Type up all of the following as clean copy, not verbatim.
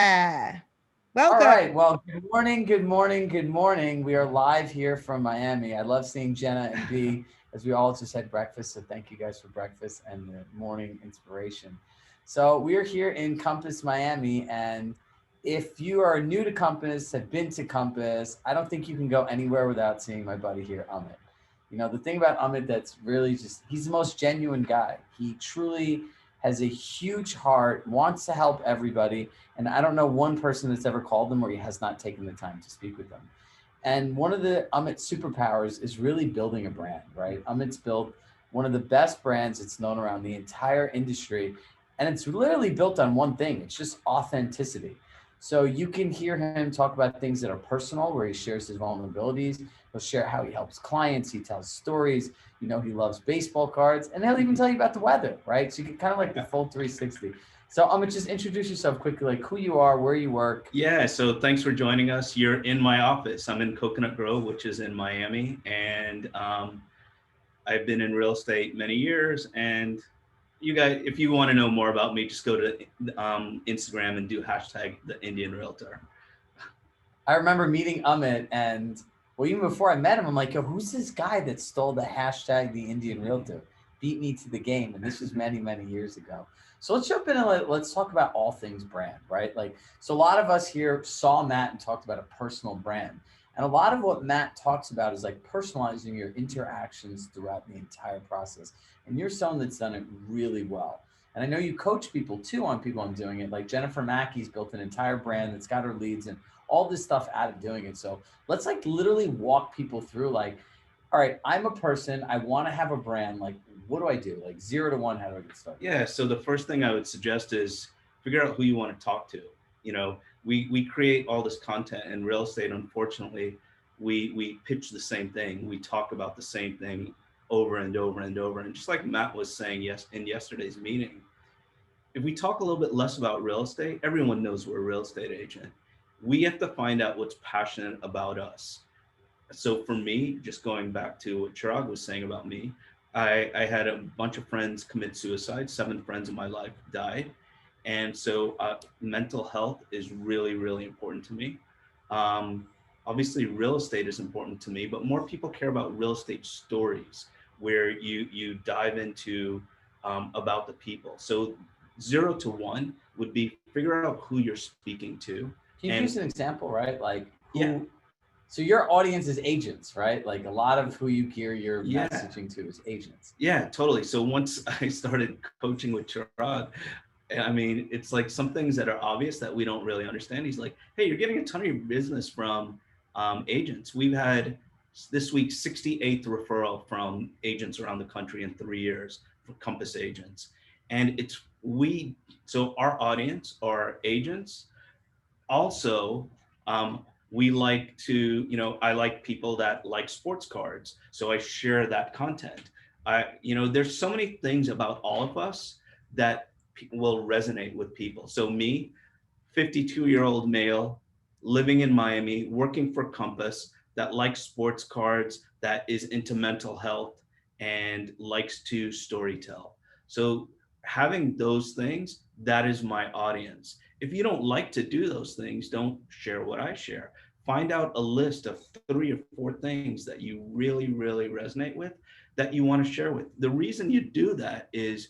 All Welcome. right. Well, good morning, good morning, good morning. We are live here from Miami. I love seeing Jenna and B as we all just had breakfast. So thank you guys for breakfast and the morning inspiration. So we are here in Compass, Miami. And if you are new to Compass, have been to Compass, I don't think you can go anywhere without seeing my buddy here, Amit. The thing about Amit that's really just, he's the most genuine guy. He truly has a huge heart, wants to help everybody, and I don't know one person that's ever called him where he has not taken the time to speak with them. And one of the Amit's superpowers is really building a brand, right? Amit's built one of the best brands that's known around the entire industry. And it's literally built on one thing. It's just authenticity. So you can hear him talk about things that are personal, where he shares his vulnerabilities. He'll share how he helps clients. He tells stories. He loves baseball cards, and he'll even tell you about the weather, right? So you get kind of like the full 360. So Amit, just introduce yourself quickly, like who you are, where you work. Yeah, so thanks for joining us. You're in my office. I'm in Coconut Grove, which is in Miami, and I've been in real estate many years. And you guys, if you want to know more about me, just go to Instagram and do hashtag the Indian Realtor. I remember meeting Amit, and well, even before I met him, I'm like, yo, who's this guy that stole the hashtag the Indian Realtor? Beat me to the game. And this was many, many years ago. So let's jump in and let's talk about all things brand, right? Like, so a lot of us here saw Matt and talked about a personal brand. And a lot of what Matt talks about is like personalizing your interactions throughout the entire process. And you're someone that's done it really well. And I know you coach people too on people on doing it. Like Jennifer Mackey's built an entire brand that's got her leads and all this stuff out of doing it. So let's like literally walk people through like, all right, I'm a person, I want to have a brand. Like, what do I do? Like 0 to 1, how do I get started? Yeah, so the first thing I would suggest is figure out who you want to talk to. You know, we create all this content in real estate. Unfortunately, we pitch the same thing. We talk about the same thing over and over and over. And just like Matt was saying in yesterday's meeting, if we talk a little bit less about real estate, everyone knows we're a real estate agent. We have to find out what's passionate about us. So for me, just going back to what Chirag was saying about me, I had a bunch of friends commit suicide. 7 friends in my life died. And so mental health is really, really important to me. Um, Obviously, real estate is important to me, but more people care about real estate stories where you dive into about the people. So 0 to 1 would be figure out who you're speaking to. Can you And give us an example, right? Like yeah, who, so your audience is agents, right? Like a lot of who you gear your yeah. messaging to is agents. Yeah, totally. So once I started coaching with Chirag, I mean, it's like some things that are obvious that we don't really understand. He's like, hey, you're getting a ton of your business from agents. We've had this week 68th referral from agents around the country in 3 years for Compass agents. And so our audience are agents. Also, we like to, I like people that like sports cards. So I share that content. There's so many things about all of us that will resonate with people. So me, 52-year-old male, living in Miami, working for Compass, that likes sports cards, that is into mental health and likes to storytell. So having those things, that is my audience. If you don't like to do those things, don't share what I share. Find out a list of 3 or 4 things that you really, really resonate with that you want to share with. The reason you do that is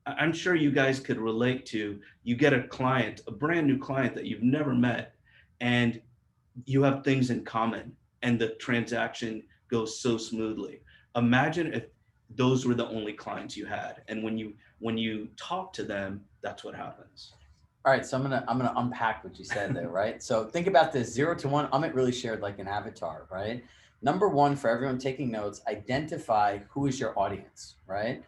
I'm sure you guys could relate to, you get a client, a brand new client that you've never met, and you have things in common and the transaction goes so smoothly. Imagine if those were the only clients you had, and when you talk to them, that's what happens. All right, so I'm gonna unpack what you said there, right? So think about this 0 to 1. Amit really shared like an avatar, right? Number one, for everyone taking notes, identify who is your audience, right?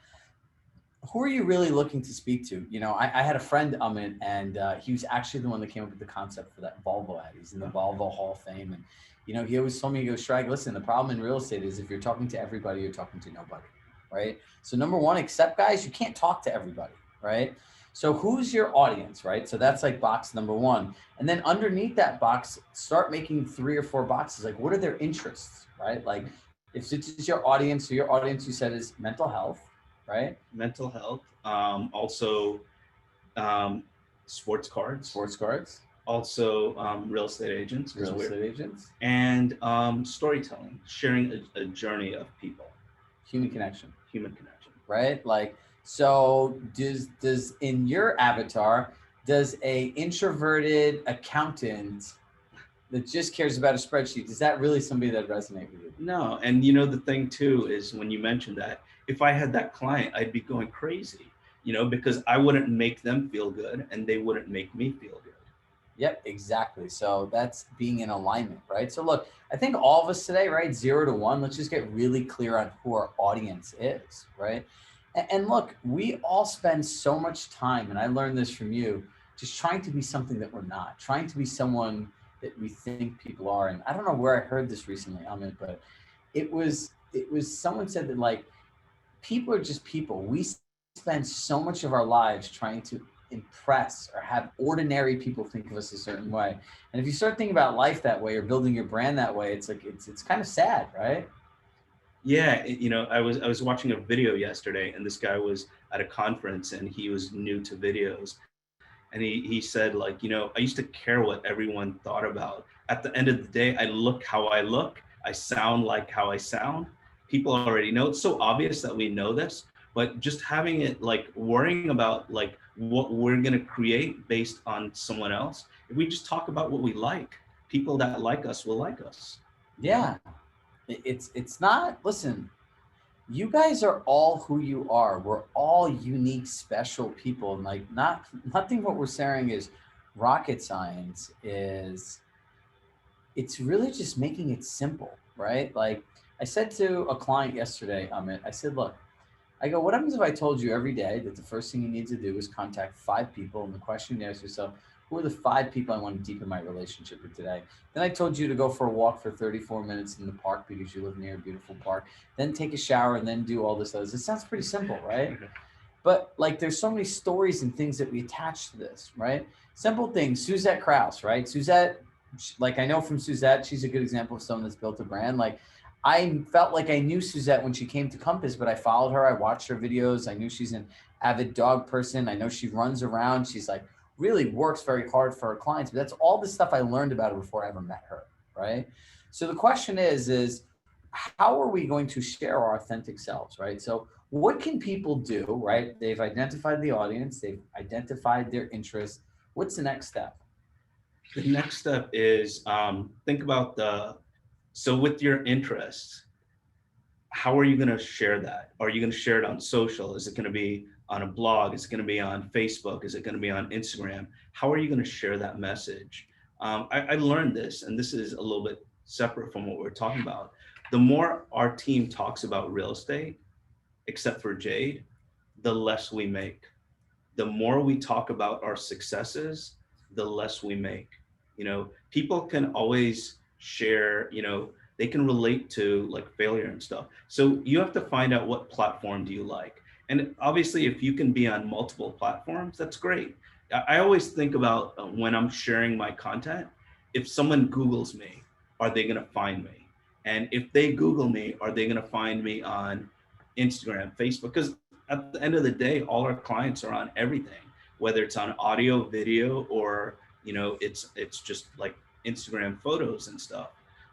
Who are you really looking to speak to? I had a friend, Amit, and he was actually the one that came up with the concept for that Volvo ad. He's in the Volvo Hall of Fame. And, he always told me, he goes, Shrag, listen, the problem in real estate is if you're talking to everybody, you're talking to nobody, right? So number one, accept guys, you can't talk to everybody, right? So who's your audience, right? So that's like box number one. And then underneath that box, start making 3 or 4 boxes. Like, what are their interests, right? Like, if it's just your audience, so your audience you said is mental health, right? Mental health, also um, sports cards. Sports cards. also real estate agents, Real estate agents, and storytelling, sharing a journey of people, human connection, human connection. right? Like, so does in your avatar, does a introverted accountant that just cares about a spreadsheet, is that really somebody that resonate with you? No, and you know the thing too is when you mentioned that, if I had that client, I'd be going crazy, you know, because I wouldn't make them feel good and they wouldn't make me feel good. Yep, exactly. So that's being in alignment, right? So look, I think all of us today, right, 0 to 1, let's just get really clear on who our audience is, right? And look, we all spend so much time, and I learned this from you, just trying to be something that we're not, trying to be someone that we think people are. And I don't know where I heard this recently, Amit, but it was someone said that like people are just people. We spend so much of our lives trying to impress or have ordinary people think of us a certain way. And if you start thinking about life that way or building your brand that way, it's like it's kind of sad, right? Yeah, you know, I was watching a video yesterday, and this guy was at a conference, and he was new to videos, and he said like, you know, I used to care what everyone thought about. At the end of the day, I look how I look, I sound like how I sound. People already know. It's so obvious that we know this, but just having it like worrying about like what we're gonna create based on someone else. If we just talk about what we like, people that like us will like us. You know? Yeah. It's not, listen, you guys are all who you are. We're all unique, special people. And like nothing what we're saying is rocket science. Is it's really just making it simple, right? Like I said to a client yesterday, Amit, I said, look, I go, what happens if I told you every day that the first thing you need to do is contact 5 people, and the question you ask yourself, who are the 5 people I want to deepen my relationship with today? Then I told you to go for a walk for 34 minutes in the park because you live near a beautiful park, then take a shower and then do all this other. It sounds pretty simple, right? But like there's so many stories and things that we attach to this, right? Simple things. Suzette Krause, right? Suzette, like I know from Suzette, she's a good example of someone that's built a brand. Like I felt like I knew Suzette when she came to Compass, but I followed her. I watched her videos. I knew she's an avid dog person. I know she runs around. She's like really works very hard for her clients. But that's all the stuff I learned about her before I ever met her, right? So the question is how are we going to share our authentic selves, right? So what can people do, right? They've identified the audience. They've identified their interests. What's the next step? The next step is think about so with your interests, how are you going to share that? Are you going to share it on social? Is it going to be on a blog? Is it going to be on Facebook? Is it going to be on Instagram? How are you going to share that message? I learned this, and this is a little bit separate from what we're talking about. The more our team talks about real estate, except for Jade, the less we make. The more we talk about our successes, the less we make. You know, people can always share, you know, they can relate to like failure and stuff. So you have to find out what platform do you like. And obviously, if you can be on multiple platforms, that's great. I always think about when I'm sharing my content, if someone Googles me, are they going to find me? And if they Google me, are they going to find me on Instagram, Facebook? Because at the end of the day, all our clients are on everything, whether it's on audio, video, or you know, it's just like Instagram photos and stuff.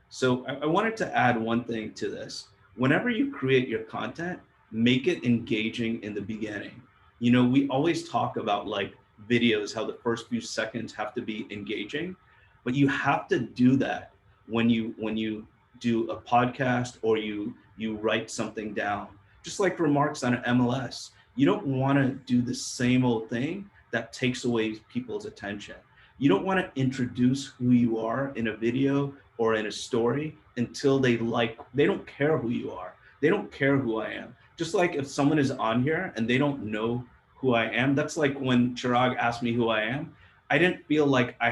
So I wanted to add one thing to this. Whenever you create your content, make it engaging in the beginning. You know, we always talk about like videos, how the first few seconds have to be engaging, but you have to do that when you do a podcast or you write something down. Just like remarks on an MLS, you don't want to do the same old thing that takes away people's attention. You don't want to introduce who you are in a video or in a story until they don't care who you are. They don't care who I am. Just like if someone is on here and they don't know who I am, that's like when Chirag asked me who I am. I didn't feel like I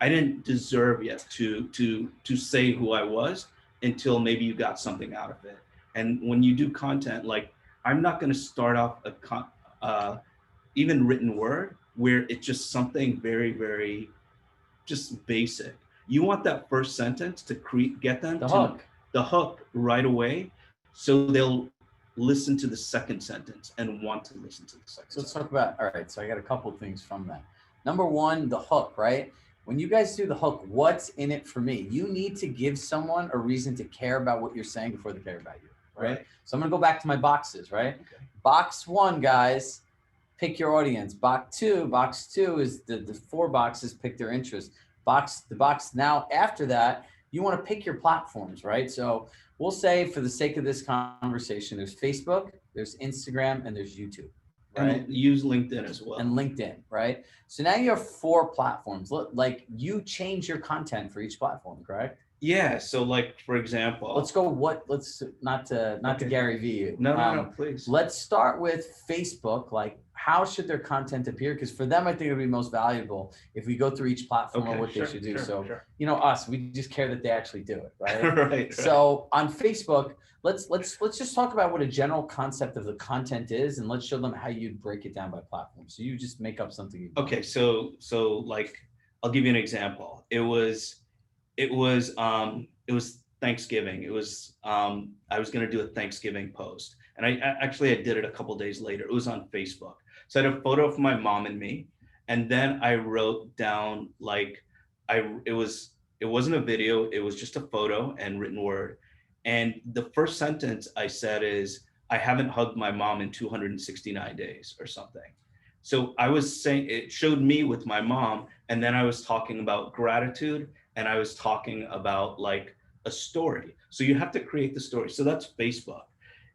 didn't deserve yet to say who I was until maybe you got something out of it. And when you do content, like I'm not going to start off even written word where it's just something very, very just basic. You want that first sentence to get them The to hook. the hook right away, so they'll listen to the second sentence and want to listen to the second So let's sentence. talk about, all right, so I got a couple of things from that. Number one, the hook, right? When you guys do the hook, what's in it for me? You need to give someone a reason to care about what you're saying before they care about you, right? Right. So I'm gonna go back to my boxes, right? Okay. Box one, guys, pick your audience. Box two is the four boxes, pick their interest. The box now after that, you want to pick your platforms, right? So we'll say for the sake of this conversation, there's Facebook, there's Instagram, and there's YouTube, right? And use LinkedIn as And well. LinkedIn, right? So now you have four platforms. Like you change your content for each platform, correct? Yeah. So like for example. Let's go. Let's not to Okay. Gary V you. No, no, no, please. Let's start with Facebook. Like, how should their content appear? Because for them, I think it would be most valuable if we go through each platform Okay, or what sure, they should do. sure, So, sure. us, we just care that they actually do it, right? Right. So on Facebook, let's just talk about what a general concept of the content is, and let's show them how you'd break it down by platform. So you just make up something. Okay, so like I'll give you an example. It was Thanksgiving. I was gonna do a Thanksgiving post, and I did it a couple days later. It was on Facebook. So I had a photo of my mom and me, and then I wrote down like it wasn't a video. It was just a photo and written word. And the first sentence I said is, "I haven't hugged my mom in 269 days" or something. So I was saying it showed me with my mom, and then I was talking about gratitude, and I was talking about like a story. So you have to create the story. So that's Facebook.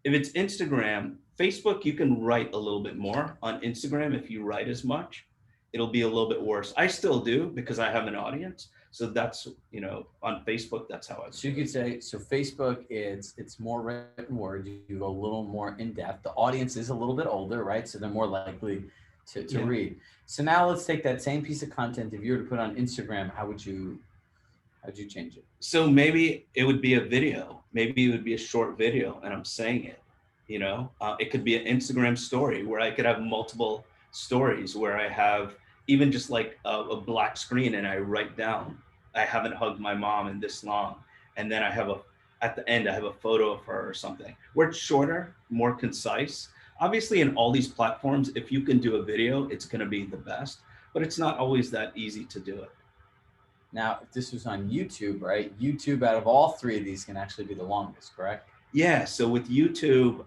If it's Instagram, Facebook, you can write a little bit more. On Instagram, if you write as much, it'll be a little bit worse. I still do because I have an audience. So that's, on Facebook, that's how I So you do could it. say, so Facebook, it's more written word. You go a little more in depth. The audience is a little bit older, right? So they're more likely to Yeah. read. So now let's take that same piece of content. If you were to put on Instagram, how'd you change it? So maybe it would be a video. Maybe it would be a short video, and I'm saying it. It could be an Instagram story where I could have multiple stories where I have even just like a black screen, and I write down, "I haven't hugged my mom in this long," and then at the end I have a photo of her or something. Where it's shorter, more concise. Obviously, in all these platforms, if you can do a video, it's going to be the best, but it's not always that easy to do it. Now, if this was on YouTube, right? YouTube, out of all three of these, can actually be the longest, correct? Yeah, so with YouTube,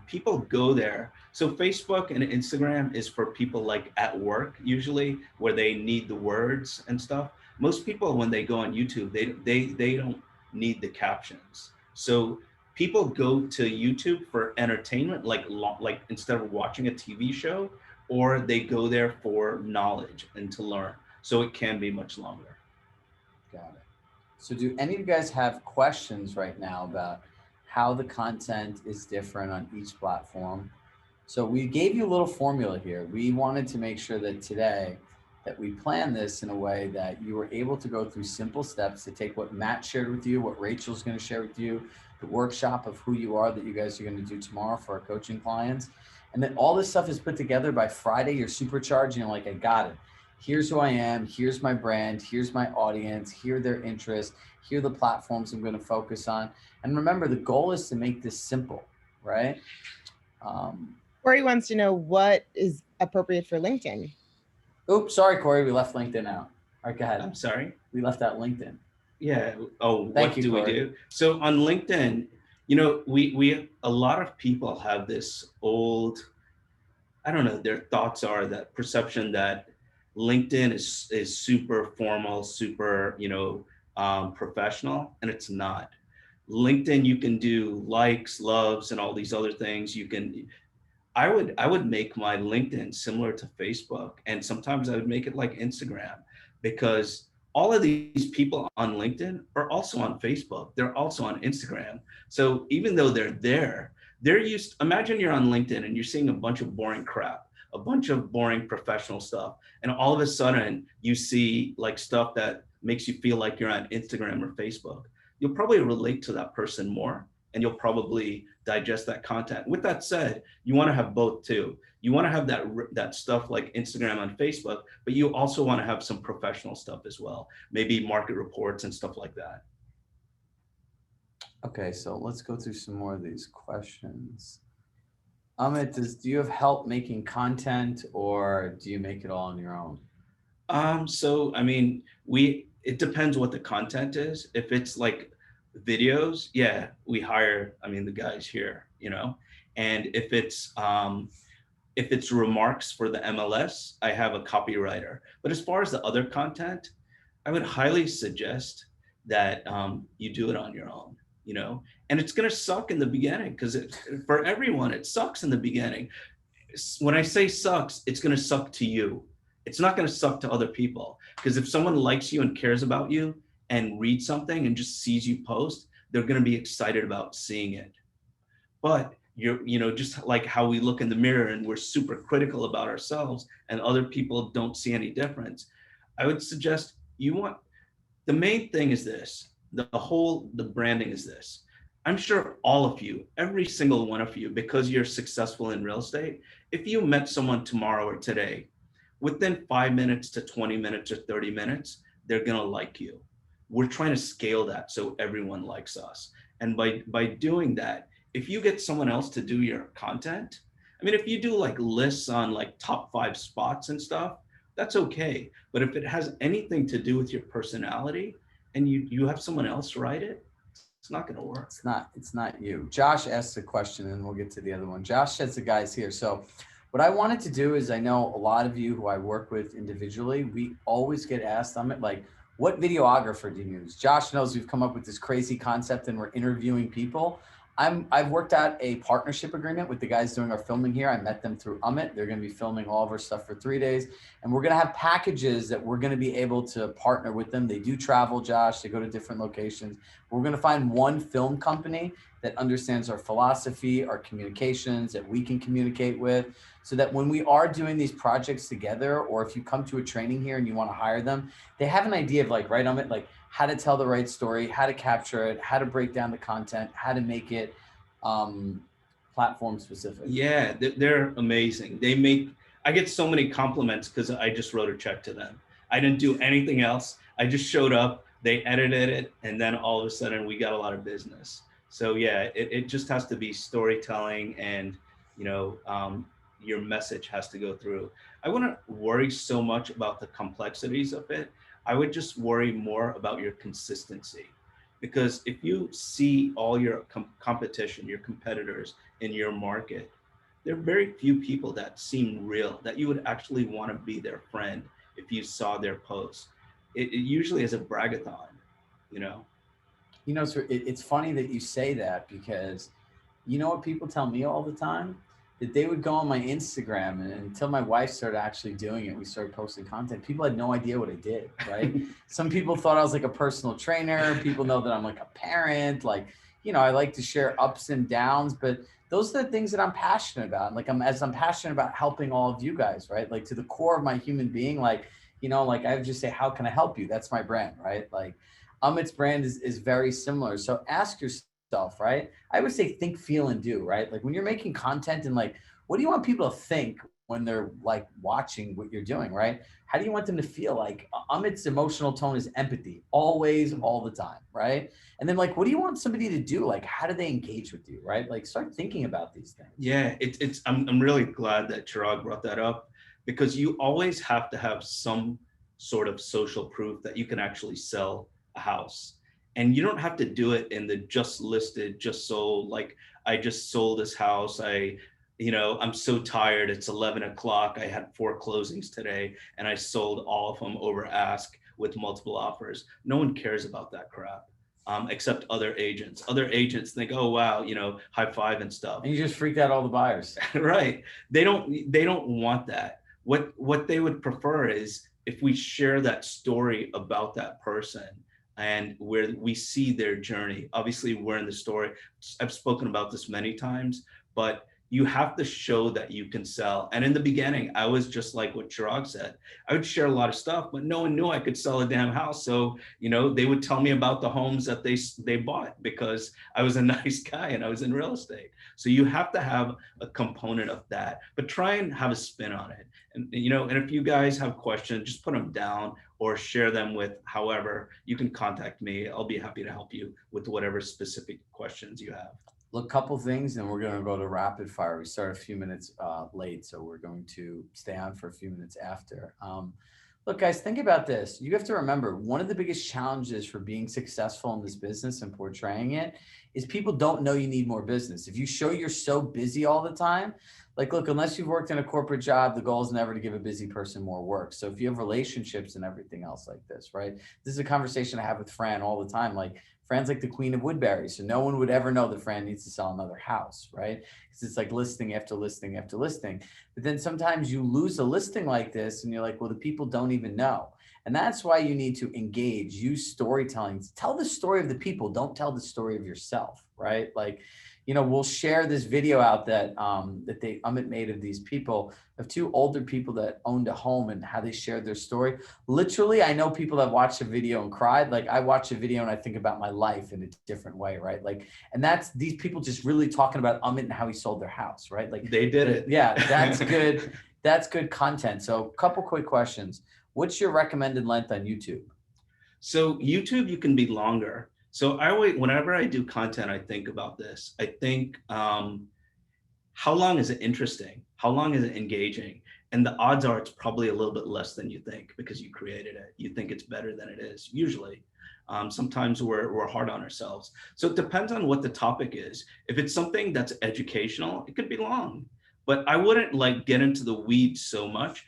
people go there. So Facebook and Instagram is for people like at work usually, where they need the words and stuff. Most people when they go on YouTube, they don't need the captions. So people go to YouTube for entertainment, like instead of watching a TV show, or they go there for knowledge and to learn. So it can be much longer. Got it. So do any of you guys have questions right now about how the content is different on each platform? So we gave you a little formula here. We wanted to make sure that today that we plan this in a way that you were able to go through simple steps to take what Matt shared with you, what Rachel's going to share with you, the workshop of who you are that you guys are going to do tomorrow for our coaching clients. And then all this stuff is put together by Friday. You're supercharged. And you're like, I got it. Here's who I am. Here's my brand. Here's my audience. Here are their interests. Here are the platforms I'm going to focus on. And remember, the goal is to make this simple, right? Corey wants to know what is appropriate for LinkedIn. Oops, sorry, Corey. We left LinkedIn out. All right, go ahead. I'm sorry. We left out LinkedIn. Yeah. Oh, Thank what you, do we Corey. do? So on LinkedIn, we a lot of people have this old, I don't know, their thoughts are that perception that LinkedIn is super formal, super, professional, and it's not. LinkedIn, you can do likes, loves, and all these other things. I would make my LinkedIn similar to Facebook, and sometimes I would make it like Instagram, because all of these people on LinkedIn are also on Facebook. They're also on Instagram. So even though they're there, imagine you're on LinkedIn and you're seeing a bunch of boring crap, a bunch of boring professional stuff, and all of a sudden you see like stuff that makes you feel like you're on Instagram or Facebook. You'll probably relate to that person more, and you'll probably digest that content. With that said, you want to have both too. You want to have that stuff like Instagram and Facebook, but you also want to have some professional stuff as well, maybe market reports and stuff like that. Okay, so let's go through some more of these questions. Amit, do you have help making content, or do you make it all on your own? So I mean, it depends what the content is. If it's like videos, yeah, we hire, I mean, the guys here, you know. And if it's remarks for the MLS, I have a copywriter. But as far as the other content, I would highly suggest that you do it on your own, you know. And it's going to suck in the beginning because for everyone, it sucks in the beginning. When I say sucks, it's going to suck to you. It's not going to suck to other people, because if someone likes you and cares about you and reads something and just sees you post, they're going to be excited about seeing it. But you know, just like how we look in the mirror and we're super critical about ourselves and other people don't see any difference, I would suggest you want, the main thing is this, the branding is this. I'm sure all of you, every single one of you, because you're successful in real estate, if you met someone tomorrow or today, within 5 minutes to 20 minutes or 30 minutes, they're gonna like you. We're trying to scale that so everyone likes us. And by doing that, if you get someone else to do your content, I mean, if you do like lists on like top 5 spots and stuff, that's okay. But if it has anything to do with your personality and you have someone else write it, it's not going to work. It's not you. Josh asked a question and we'll get to the other one. Josh says the guys here. So what I wanted to do is, I know a lot of you who I work with individually, we always get asked, I'm like, what videographer do you use? Josh knows we've come up with this crazy concept and we're interviewing people. I've worked out a partnership agreement with the guys doing our filming here. I met them through Amit. They're going to be filming all of our stuff for 3 days. And we're going to have packages that we're going to be able to partner with them. They do travel, Josh. They go to different locations. We're going to find one film company that understands our philosophy, our communications, that we can communicate with, so that when we are doing these projects together, or if you come to a training here and you want to hire them, they have an idea of like, right, Amit, like how to tell the right story, how to capture it, how to break down the content, how to make it platform specific. Yeah, they're amazing. I get so many compliments because I just wrote a check to them. I didn't do anything else. I just showed up, they edited it, and then all of a sudden we got a lot of business. So yeah, it just has to be storytelling, and you know, your message has to go through. I wouldn't worry so much about the complexities of it. I would just worry more about your consistency. Because if you see all your competition, your competitors in your market, there are very few people that seem real, that you would actually want to be their friend if you saw their posts. It usually is a bragathon, you know? You know, so it's funny that you say that, because you know what people tell me all the time? That they would go on my Instagram, and until my wife started actually doing it, we started posting content. People had no idea what I did, right? Some people thought I was like a personal trainer. People know that I'm like a parent. Like, you know, I like to share ups and downs, but those are the things that I'm passionate about. Like I'm passionate about helping all of you guys, right? Like to the core of my human being, like, you know, like I would just say, how can I help you? That's my brand, right? Like Amit's brand is very similar. So ask yourself, right? I would say think, feel, and do, right? Like when you're making content, and like, what do you want people to think when they're like watching what you're doing, right? How do you want them to feel? Like Amit's emotional tone is empathy, always, all the time, right? And then like, what do you want somebody to do? Like, how do they engage with you, right? Like start thinking about these things. Yeah, I'm really glad that Chirag brought that up, because you always have to have some sort of social proof that you can actually sell a house. And you don't have to do it in the just listed, just sold, like I just sold this house. I'm so tired. It's 11 o'clock. I had 4 closings today and I sold all of them over ask with multiple offers. No one cares about that crap. Except other agents. Other agents think, oh wow, high five and stuff. And you just freaked out all the buyers. Right. They don't want that. What they would prefer is if we share that story about that person and where we see their journey. Obviously, we're in the story. I've spoken about this many times, but you have to show that you can sell. And in the beginning, I was just like what Chirag said. I would share a lot of stuff, but no one knew I could sell a damn house. So, they would tell me about the homes that they bought because I was a nice guy and I was in real estate. So you have to have a component of that, but try and have a spin on it. And, and if you guys have questions, just put them down or share them with however. You can contact me. I'll be happy to help you with whatever specific questions you have. Look, couple things, and we're going to go to rapid fire. We start a few minutes late, so we're going to stay on for a few minutes after. Look, guys, think about this. You have to remember one of the biggest challenges for being successful in this business and portraying it is people don't know you need more business. If you show you're so busy all the time, like, look, unless you've worked in a corporate job, the goal is never to give a busy person more work. So if you have relationships and everything else like this, right? This is a conversation I have with Fran all the time. Like, Fran's like the queen of Woodbury. So no one would ever know that Fran needs to sell another house, right? Because it's like listing after listing after listing. But then sometimes you lose a listing like this and you're like, well, the people don't even know. And that's why you need to engage, use storytelling, tell the story of the people. Don't tell the story of yourself, right? Like, you know, we'll share this video out that Amit made of these people, of two older people that owned a home and how they shared their story. Literally, I know people that watched a video and cried. Like, I watch a video and I think about my life in a different way, right? Like, and that's these people just really talking about Amit and how he sold their house, right? Like, They did it. Yeah, that's good. That's good content. So a couple quick questions. What's your recommended length on YouTube? So YouTube, you can be longer. So whenever I do content, I think about this. I think, how long is it interesting? How long is it engaging? And the odds are it's probably a little bit less than you think because you created it. You think it's better than it is, usually. Sometimes we're hard on ourselves. So it depends on what the topic is. If it's something that's educational, it could be long. But I wouldn't like get into the weeds so much.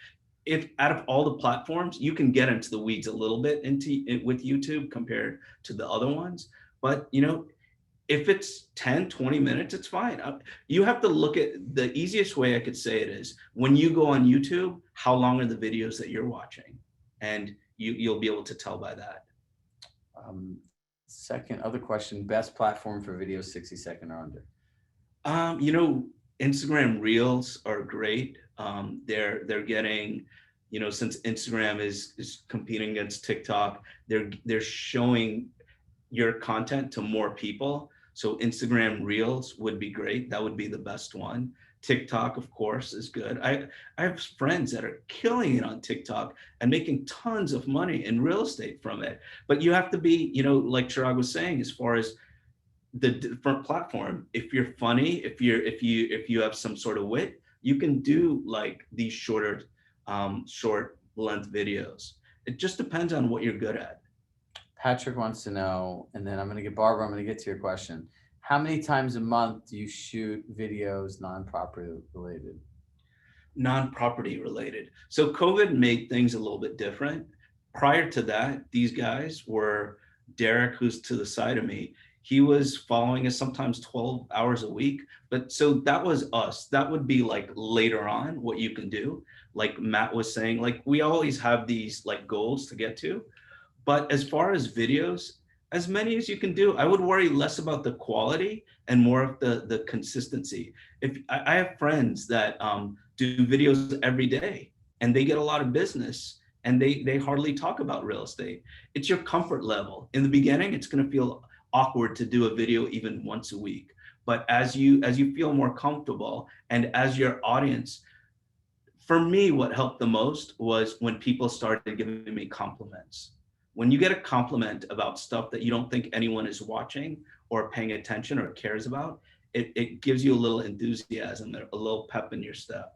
If out of all the platforms, you can get into the weeds a little bit into it with YouTube compared to the other ones. But, you know, if it's 10, 20 minutes, it's fine. You have to look at the easiest way I could say it is when you go on YouTube, how long are the videos that you're watching? And you'll be able to tell by that. Second, other question, best platform for videos 60-second or under? You know, Instagram Reels are great. They're getting, you know, since Instagram is competing against TikTok, they're showing your content to more people. So Instagram Reels would be great. That would be the best one. TikTok, of course, is good. I have friends that are killing it on TikTok and making tons of money in real estate from it. But you have to be, you know, like Chirag was saying, as far as the different platform, if you're funny, if you have some sort of wit, you can do like these short length videos. It just depends on what you're good at. Patrick wants to know, and then I'm going to get Barbara, I'm going to get to your question. How many times a month do you shoot videos non-property related? Non-property related. So COVID made things a little bit different. Prior to that, these guys were Derek, who's to the side of me. He was following us sometimes 12 hours a week. But so that was us. That would be like later on what you can do. Like Matt was saying, like we always have these like goals to get to. But as far as videos, as many as you can do, I would worry less about the quality and more of the consistency. If I have friends that do videos every day and they get a lot of business and they hardly talk about real estate. It's your comfort level. In the beginning, it's going to feel awkward to do a video even once a week. But as you feel more comfortable and as your audience, for me, what helped the most was when people started giving me compliments. When you get a compliment about stuff that you don't think anyone is watching or paying attention or cares about, it gives you a little enthusiasm, a little pep in your step.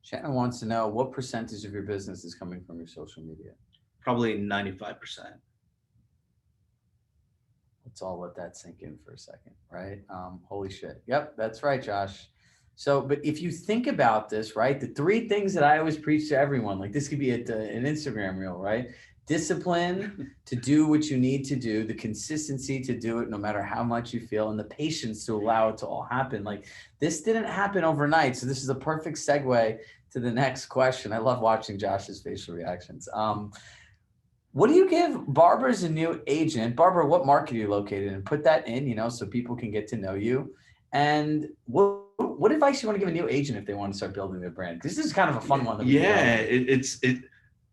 Shannon wants to know what percentage of your business is coming from your social media? Probably 95%. Let's all let that sink in for a second, right? Holy shit. Yep, that's right, Josh. So, but if you think about this, right, the three things that I always preach to everyone, like this could be an Instagram reel, right? Discipline to do what you need to do, the consistency to do it no matter how much you feel, and the patience to allow it to all happen. Like this didn't happen overnight. So this is a perfect segue to the next question. I love watching Josh's facial reactions. What do you give Barbara as a new agent? Barbara, what market are you located in? Put that in, you know, so people can get to know you. And what advice you want to give a new agent if they want to start building their brand? This is kind of a fun one. Yeah,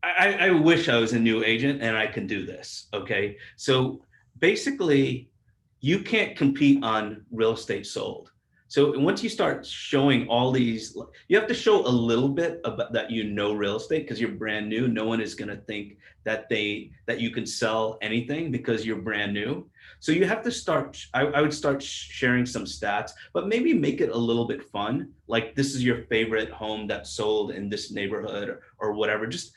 I wish I was a new agent and I can do this. Okay. So basically, you can't compete on real estate sold. So once you start showing all these, you have to show a little bit about that, you know, real estate, because you're brand new. No one is going to think that you can sell anything because you're brand new. So you have to start, I would start sharing some stats, but maybe make it a little bit fun. Like, this is your favorite home that sold in this neighborhood, or whatever, just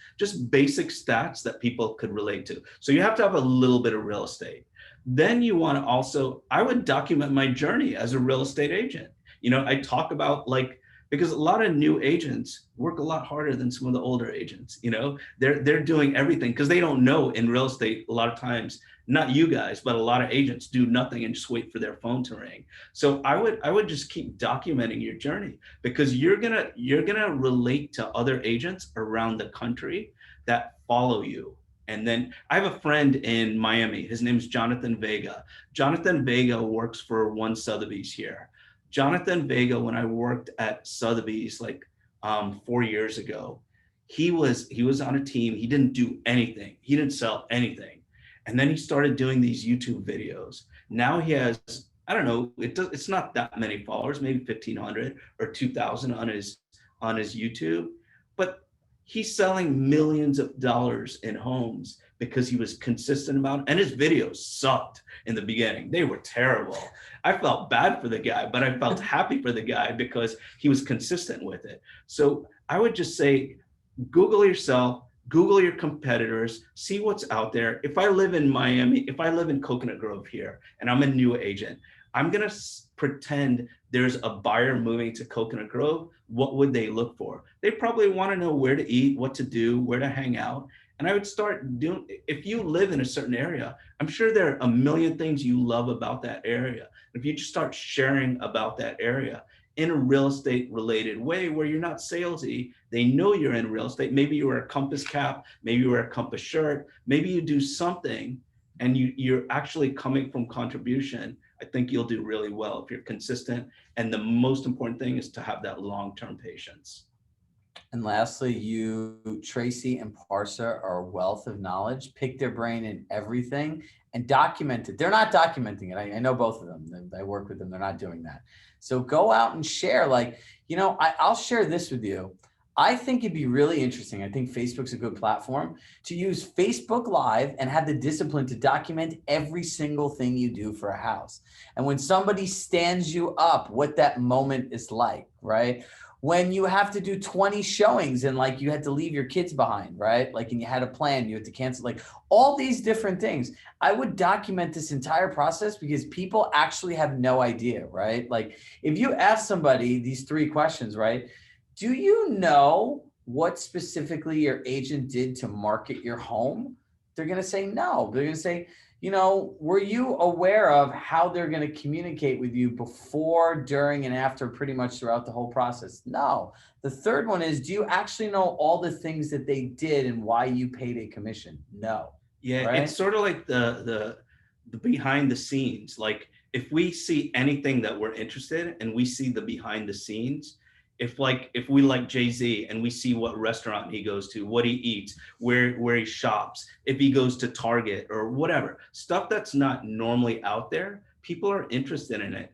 basic stats that people could relate to. So you have to have a little bit of real estate. Then you want to also, I would document my journey as a real estate agent. You know, I talk about, like, because a lot of new agents work a lot harder than some of the older agents. You know, they're doing everything because they don't know in real estate a lot of times. Not you guys, but a lot of agents do nothing and just wait for their phone to ring. So I would just keep documenting your journey, because you're gonna relate to other agents around the country that follow you. And then I have a friend in Miami. His name is Jonathan Vega. Jonathan Vega works for one Sotheby's here. Jonathan Vega, when I worked at Sotheby's like 4 years ago, he was on a team. He didn't do anything. He didn't sell anything. And then he started doing these YouTube videos. Now he has, I don't know, it's not that many followers, maybe 1,500 or 2,000 on his YouTube, but he's selling millions of dollars in homes because he was consistent about it. And his videos sucked in the beginning. They were terrible. I felt bad for the guy, but I felt happy for the guy because he was consistent with it. So I would just say, Google yourself, Google your competitors, see what's out there. If I live in Miami, if I live in Coconut Grove here, and I'm a new agent, I'm gonna pretend there's a buyer moving to Coconut Grove. What would they look for? They probably want to know where to eat, what to do, where to hang out. And I would start doing, if you live in a certain area, I'm sure there are a million things you love about that area. If you just start sharing about that area in a real estate related way where you're not salesy, they know you're in real estate. Maybe you wear a Compass cap, maybe you wear a Compass shirt, maybe you do something and you're actually coming from contribution. I think you'll do really well if you're consistent. And the most important thing is to have that long-term patience. And lastly, you, Tracy and Parsa, are a wealth of knowledge. Pick their brain in everything and document it. They're not documenting it. I know both of them. I work with them. They're not doing that. So go out and share. Like, you know, I'll share this with you. I think it'd be really interesting. I think Facebook's a good platform to use Facebook Live and have the discipline to document every single thing you do for a house. And when somebody stands you up, what that moment is like, right? When you have to do 20 showings and like you had to leave your kids behind, right? Like, and you had a plan, you had to cancel, like all these different things. I would document this entire process because people actually have no idea, right? Like if you ask somebody these 3 questions, right? Do you know what specifically your agent did to market your home? They're going to say no. They're going to say, you know, were you aware of how they're going to communicate with you before, during, and after, pretty much throughout the whole process? No. The third one is, do you actually know all the things that they did and why you paid a commission? No. Yeah, right? It's sort of like the behind the scenes. Like if we see anything that we're interested in and we see the behind the scenes, if we like Jay-Z and we see what restaurant he goes to, what he eats, where he shops, if he goes to Target or whatever, stuff that's not normally out there, people are interested in it.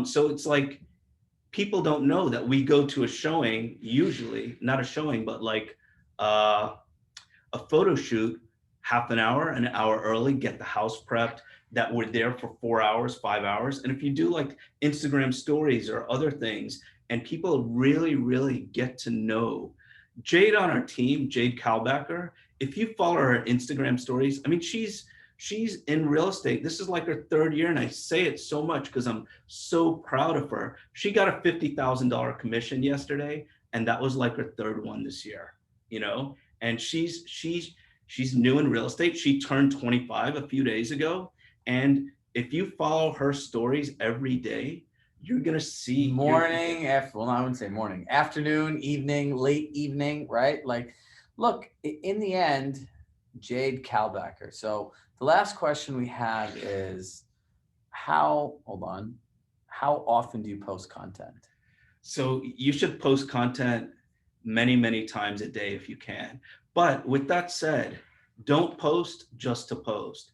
So it's like people don't know that we go to a showing, usually not a showing, but like a photo shoot, half an hour early, get the house prepped, that we're there for 4 hours, 5 hours. And if you do like Instagram stories or other things, and people really, really get to know Jade on our team, Jade Kalbacher, if you follow her Instagram stories, I mean, she's in real estate. This is like her 3rd year. And I say it so much because I'm so proud of her. She got a $50,000 commission yesterday. And that was like her 3rd one this year, you know? And she's new in real estate. She turned 25 a few days ago. And if you follow her stories every day, you're going to see morning, well, I wouldn't say morning, afternoon, evening, late evening, right? Like, look, in the end, Jade Kalbacher. So the last question we have is how often do you post content? So you should post content many, many times a day if you can. But with that said, don't post just to post.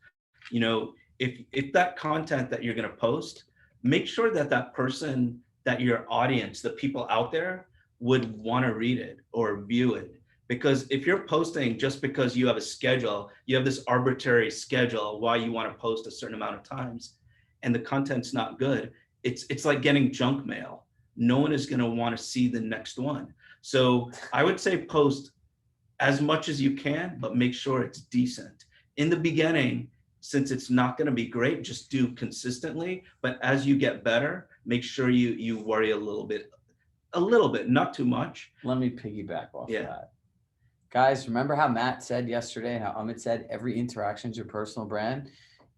You know, if that content that you're going to post, make sure that that person, that your audience, the people out there would want to read it or view it. Because if you're posting just because you have a schedule, you have this arbitrary schedule why you want to post a certain amount of times, and the content's not good, it's like getting junk mail. No one is going to want to see the next one. So I would say post as much as you can, but make sure it's decent. In the beginning, since it's not going to be great, just do consistently. But as you get better, make sure you worry a little bit, not too much. Let me piggyback off Yeah. that. Guys, remember how Matt said yesterday and how Amit said every interaction is your personal brand?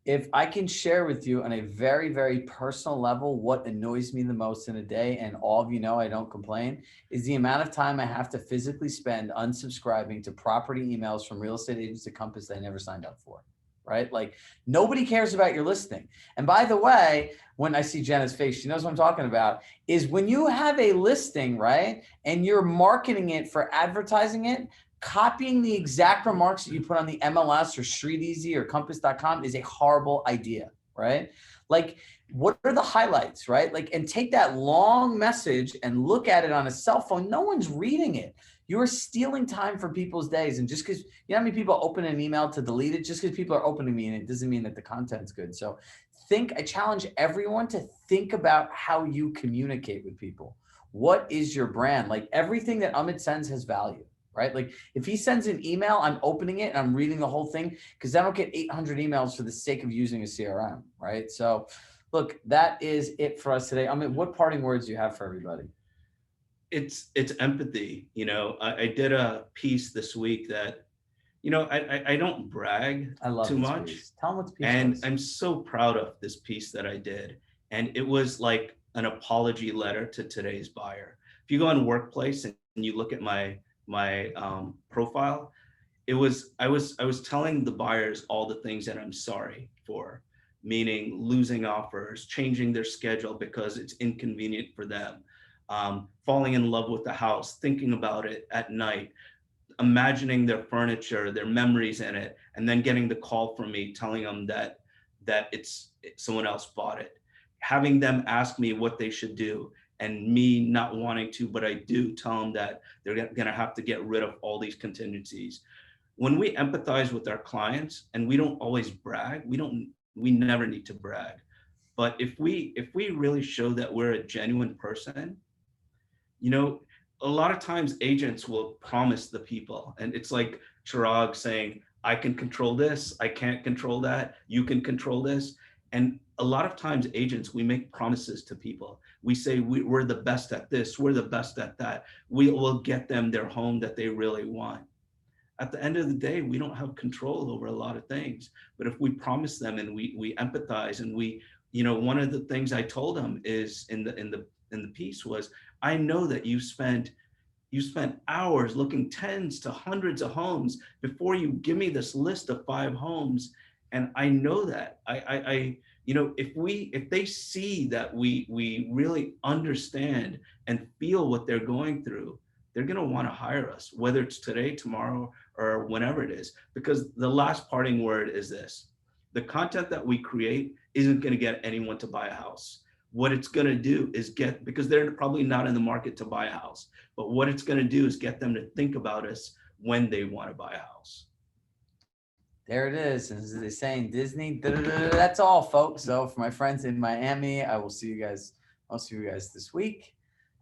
If I can share with you on a very, very personal level what annoys me the most in a day, and all of you know I don't complain, is the amount of time I have to physically spend unsubscribing to property emails from real estate agents at Compass that I never signed up for, right? Like nobody cares about your listing. And by the way, when I see Jenna's face, she knows what I'm talking about, is when you have a listing, right, and you're marketing it for advertising it, copying the exact remarks that you put on the MLS or StreetEasy or Compass.com is a horrible idea, right? Like, what are the highlights, right? Like, and take that long message and look at it on a cell phone. No one's reading it. You're stealing time from people's days. And just because, you know how many people open an email to delete it? Just because people are opening me, and it doesn't mean that the content's good. So I challenge everyone to think about how you communicate with people. What is your brand? Like everything that Amit sends has value. Right? Like if he sends an email, I'm opening it and I'm reading the whole thing, because I don't get 800 emails for the sake of using a CRM. Right? So look, that is it for us today. I mean, what parting words do you have for everybody? It's empathy. You know, I did a piece this week that, you know, I don't brag too much. Piece. Tell them what the piece and was. I'm so proud of this piece that I did. And it was like an apology letter to today's buyer. If you go on Workplace and you look at my profile, I was telling the buyers all the things that I'm sorry for, meaning losing offers, changing their schedule because it's inconvenient for them, falling in love with the house, thinking about it at night, imagining their furniture, their memories in it, and then getting the call from me telling them that someone else bought it, having them ask me what they should do, and me not wanting to, but I do tell them that they're going to have to get rid of all these contingencies. When we empathize with our clients, and we don't always brag, we never need to brag. But if we really show that we're a genuine person, you know, a lot of times agents will promise the people, and it's like Chirag saying, I can control this, I can't control that, you can control this. And a lot of times agents, we make promises to people. We say we're the best at this, we're the best at that. We will get them their home that they really want. At the end of the day, we don't have control over a lot of things. But if we promise them and we empathize, and we, you know, one of the things I told them is in the piece was, I know that you spent hours looking tens to hundreds of homes before you give me this list of 5 homes. And I know that I you know, if they see that we really understand and feel what they're going through, they're going to want to hire us, whether it's today, tomorrow, or whenever it is. Because the last parting word is this: the content that we create isn't going to get anyone to buy a house. What it's going to do is because they're probably not in the market to buy a house, but what it's going to do is get them to think about us when they want to buy a house. There it is. As they say in Disney, that's all, folks. So for my friends in Miami, I'll see you guys this week.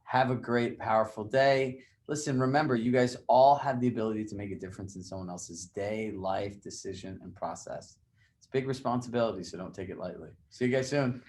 Have a great, powerful day. Listen, remember, you guys all have the ability to make a difference in someone else's day, life, decision, and process. It's a big responsibility, so don't take it lightly. See you guys soon.